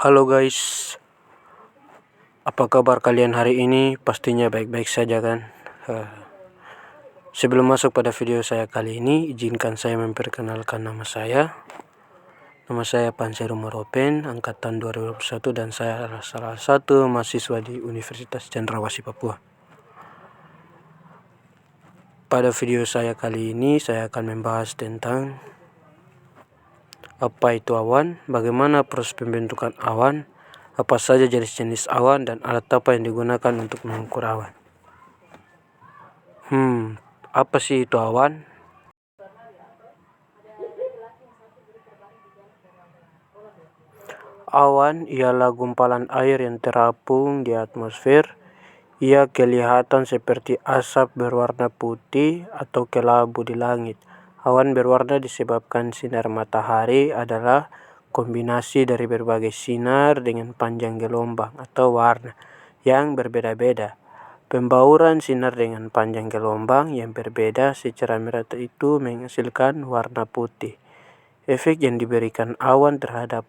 Halo guys, apa kabar kalian hari ini? Pastinya baik-baik saja kan? Sebelum masuk pada video saya kali ini, izinkan saya memperkenalkan nama saya. Nama saya Panseru Moropen, angkatan 2021 dan saya adalah salah satu mahasiswa di Universitas Cendrawasih Papua. Pada video saya kali ini, saya akan membahas tentang apa itu awan, bagaimana proses pembentukan awan, apa saja jenis-jenis awan, dan alat apa yang digunakan untuk mengukur awan. Apa sih itu awan? Awan ialah gumpalan air yang terapung di atmosfer. Ia kelihatan seperti asap berwarna putih atau kelabu di langit. Awan berwarna disebabkan sinar matahari adalah kombinasi dari berbagai sinar dengan panjang gelombang atau warna yang berbeda-beda. Pembauran sinar dengan panjang gelombang yang berbeda secara merata itu menghasilkan warna putih. Efek yang diberikan awan terhadap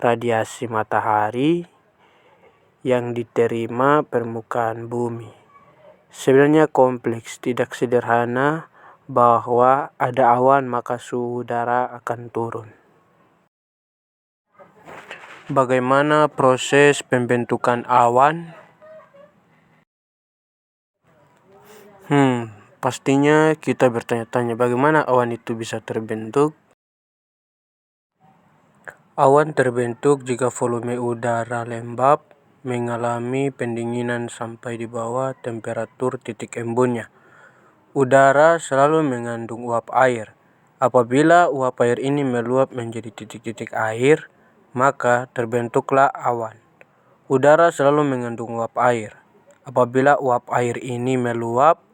radiasi matahari yang diterima permukaan bumi. Sebenarnya kompleks, tidak sederhana bahwa ada awan maka suhu udara akan turun. Bagaimana proses pembentukan awan? Pastinya kita bertanya-tanya bagaimana awan itu bisa terbentuk. Awan terbentuk jika volume udara lembab mengalami pendinginan sampai di bawah temperatur titik embunnya. Udara selalu mengandung uap air. Apabila uap air ini meluap menjadi titik-titik air, maka terbentuklah awan. Udara selalu mengandung uap air. Apabila uap air ini meluap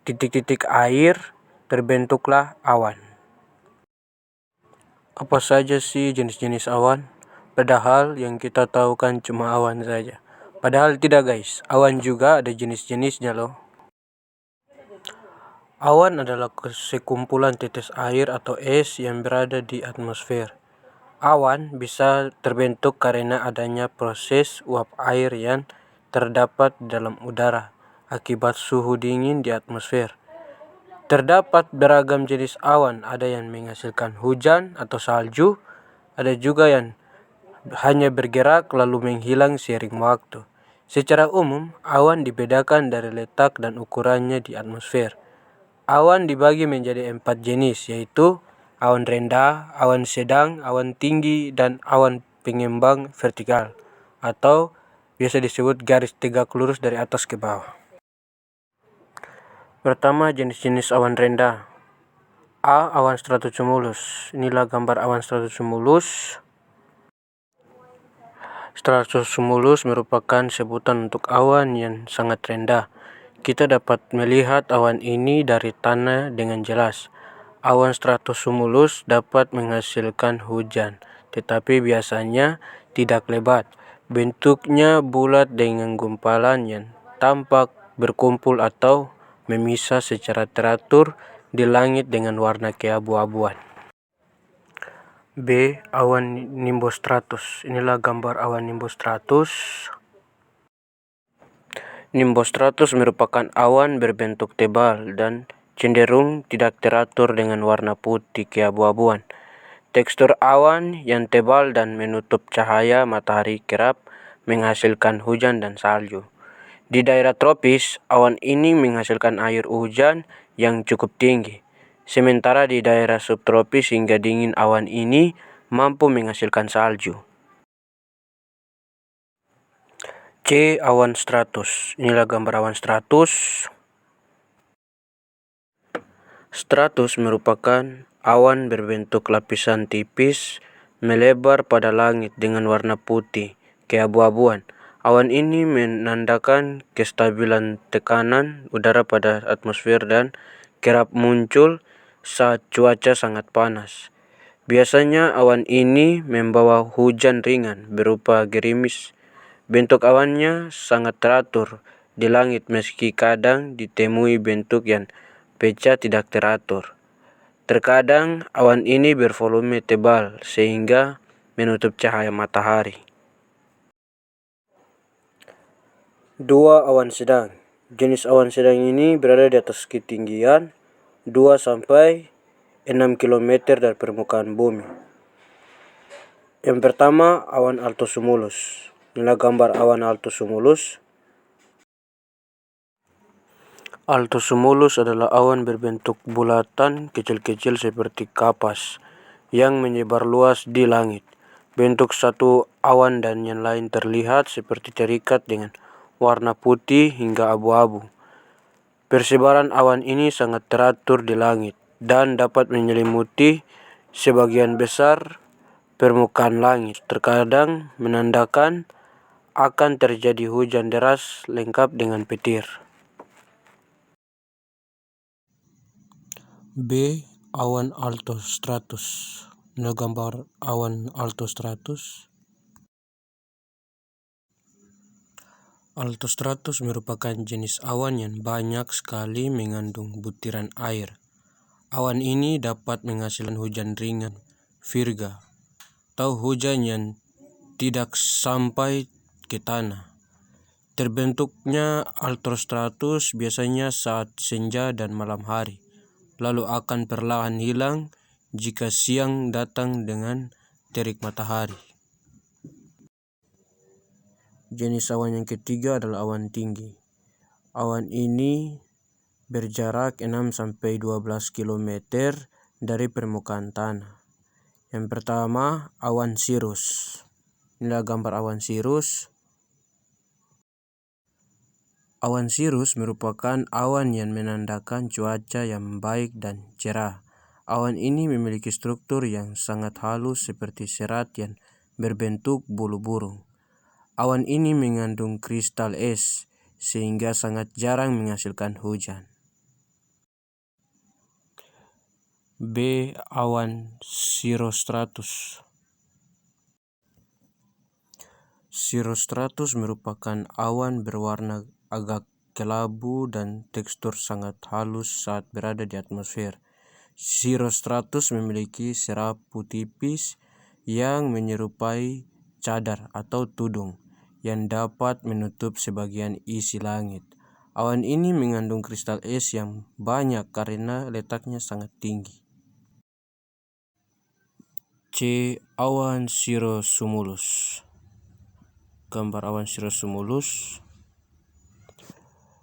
titik-titik air, terbentuklah awan. Apa saja sih jenis-jenis awan? Padahal yang kita tahu kan cuma awan saja. Padahal tidak guys, awan juga ada jenis-jenisnya loh. Awan adalah sekumpulan tetes air atau es yang berada di atmosfer. Awan bisa terbentuk karena adanya proses uap air yang terdapat dalam udara akibat suhu dingin di atmosfer. Terdapat beragam jenis awan, ada yang menghasilkan hujan atau salju, ada juga yang hanya bergerak lalu menghilang seiring waktu. Secara umum, awan dibedakan dari letak dan ukurannya di atmosfer. Awan dibagi menjadi 4 jenis, yaitu awan rendah, awan sedang, awan tinggi, dan awan pengembang vertikal, atau biasa disebut garis tegak lurus dari atas ke bawah. Pertama, jenis-jenis awan rendah. A. Awan stratocumulus. Inilah gambar awan stratocumulus. Stratocumulus merupakan sebutan untuk awan yang sangat rendah. Kita dapat melihat awan ini dari tanah dengan jelas. Awan stratocumulus dapat menghasilkan hujan, tetapi biasanya tidak lebat. Bentuknya bulat dengan gumpalan yang tampak berkumpul atau memisah secara teratur di langit dengan warna keabu-abuan. B. Awan nimbostratus. Inilah gambar awan nimbostratus. Nimbostratus merupakan awan berbentuk tebal dan cenderung tidak teratur dengan warna putih keabu-abuan. Tekstur awan yang tebal dan menutup cahaya matahari kerap menghasilkan hujan dan salju. Di daerah tropis, awan ini menghasilkan air hujan yang cukup tinggi. Sementara di daerah subtropis hingga dingin awan ini mampu menghasilkan salju. C. Awan stratus. Inilah gambar awan stratus. Stratus merupakan awan berbentuk lapisan tipis melebar pada langit dengan warna putih keabu-abuan. Awan ini menandakan kestabilan tekanan udara pada atmosfer dan kerap muncul saat cuaca sangat panas. Biasanya awan ini membawa hujan ringan berupa gerimis. Bentuk awannya sangat teratur di langit meski kadang ditemui bentuk yang pecah tidak teratur. Terkadang awan ini bervolume tebal sehingga menutup cahaya matahari. Dua awan sedang. Jenis awan sedang ini berada di atas ketinggian 2 sampai 6 km dari permukaan bumi. Yang pertama, awan altosimulus. Inilah gambar awan altosimulus. Altosimulus adalah awan berbentuk bulatan kecil-kecil seperti kapas yang menyebar luas di langit. Bentuk satu awan dan yang lain terlihat seperti terikat dengan warna putih hingga abu-abu. Persebaran awan ini sangat teratur di langit dan dapat menyelimuti sebagian besar permukaan langit. Terkadang menandakan akan terjadi hujan deras lengkap dengan petir. B. Awan altostratus. Ini gambar awan altostratus. Altostratus merupakan jenis awan yang banyak sekali mengandung butiran air. Awan ini dapat menghasilkan hujan ringan, virga, atau hujan yang tidak sampai ke tanah. Terbentuknya altostratus biasanya saat senja dan malam hari, lalu akan perlahan hilang jika siang datang dengan terik matahari. Jenis awan yang ketiga adalah awan tinggi. Awan ini berjarak 6 sampai 12 km dari permukaan tanah. Yang pertama, awan cirrus. Inilah gambar awan cirrus. Awan cirrus merupakan awan yang menandakan cuaca yang baik dan cerah. Awan ini memiliki struktur yang sangat halus seperti serat yang berbentuk bulu burung. Awan ini mengandung kristal es, sehingga sangat jarang menghasilkan hujan. B. Awan cirrostratus. Cirrostratus merupakan awan berwarna agak kelabu dan tekstur sangat halus saat berada di atmosfer. Cirrostratus memiliki serapu tipis yang menyerupai cadar atau tudung yang dapat menutup sebagian isi langit. Awan ini mengandung kristal es yang banyak karena letaknya sangat tinggi. C. Awan cirrocumulus. Gambar awan cirrocumulus.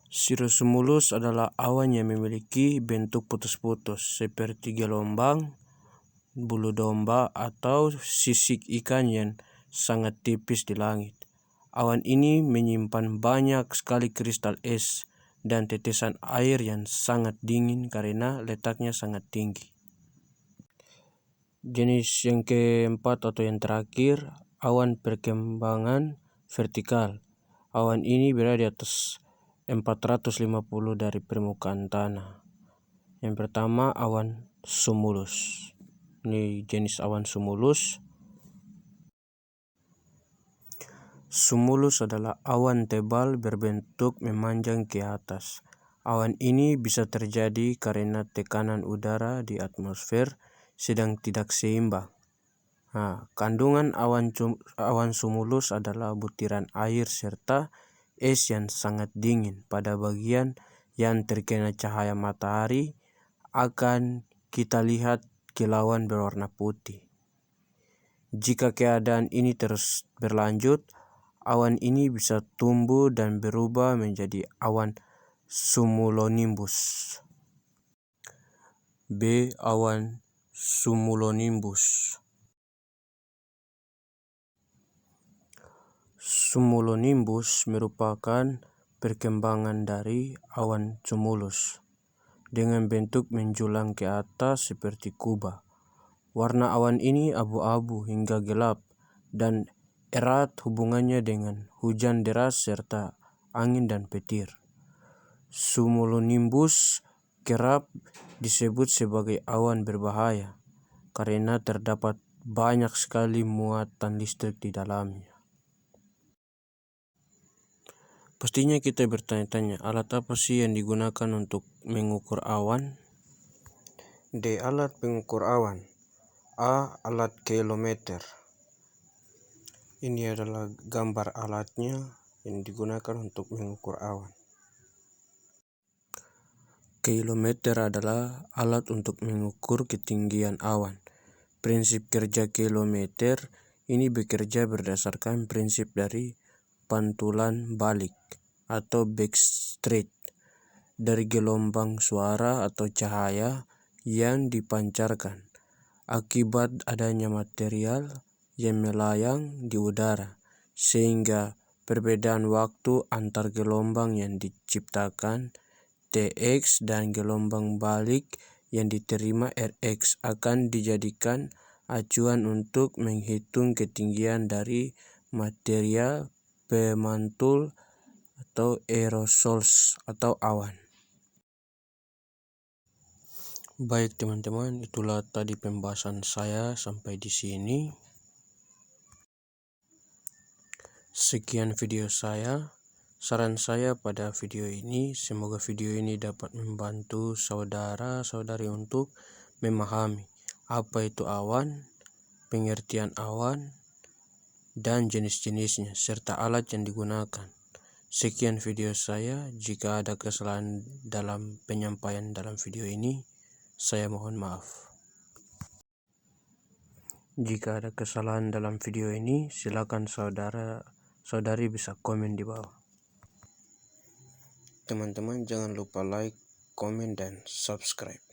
Cirrocumulus adalah awan yang memiliki bentuk putus-putus seperti gelombang, bulu domba, atau sisik ikan yang sangat tipis di langit. Awan ini menyimpan banyak sekali kristal es dan tetesan air yang sangat dingin karena letaknya sangat tinggi. Jenis yang keempat atau yang terakhir, awan perkembangan vertikal. Awan ini berada di atas 450 dari permukaan tanah. Yang pertama, awan cumulus. Ini jenis awan cumulus. Cumulus adalah awan tebal berbentuk memanjang ke atas. Awan ini bisa terjadi karena tekanan udara di atmosfer sedang tidak seimbang. Kandungan awan cumulus adalah butiran air serta es yang sangat dingin pada bagian yang terkena cahaya matahari akan kita lihat kilauan berwarna putih. Jika keadaan ini terus berlanjut, awan ini bisa tumbuh dan berubah menjadi awan cumulonimbus. B. Awan cumulonimbus. Cumulonimbus merupakan perkembangan dari awan cumulus dengan bentuk menjulang ke atas seperti kubah. Warna awan ini abu-abu hingga gelap dan erat hubungannya dengan hujan deras serta angin dan petir. Cumulonimbus kerap disebut sebagai awan berbahaya karena terdapat banyak sekali muatan listrik di dalamnya. Pastinya kita bertanya-tanya, alat apa sih yang digunakan untuk mengukur awan? D. Alat pengukur awan. A. Alat kilometer. Ini adalah gambar alatnya. yang digunakan untuk mengukur awan. Kilometer adalah alat untuk mengukur ketinggian awan. Prinsip kerja kilometer ini bekerja berdasarkan prinsip dari pantulan balik atau backstreet dari gelombang suara atau cahaya yang dipancarkan akibat adanya material yang melayang di udara, sehingga perbedaan waktu antar gelombang yang diciptakan Tx dan gelombang balik yang diterima Rx akan dijadikan acuan untuk menghitung ketinggian dari material pemantul atau aerosols atau awan. Baik teman-teman, itulah tadi pembahasan saya sampai di sini. Sekian video saya. Saran saya pada video ini, semoga video ini dapat membantu saudara-saudari untuk memahami apa itu awan, pengertian awan, dan jenis-jenisnya, serta alat yang digunakan. Sekian video saya. Jika ada kesalahan dalam penyampaian dalam video ini, saya mohon maaf. Jika ada kesalahan dalam video ini, silakan saudara-saudari bisa komen di bawah. Teman-teman jangan lupa like, komen, dan subscribe.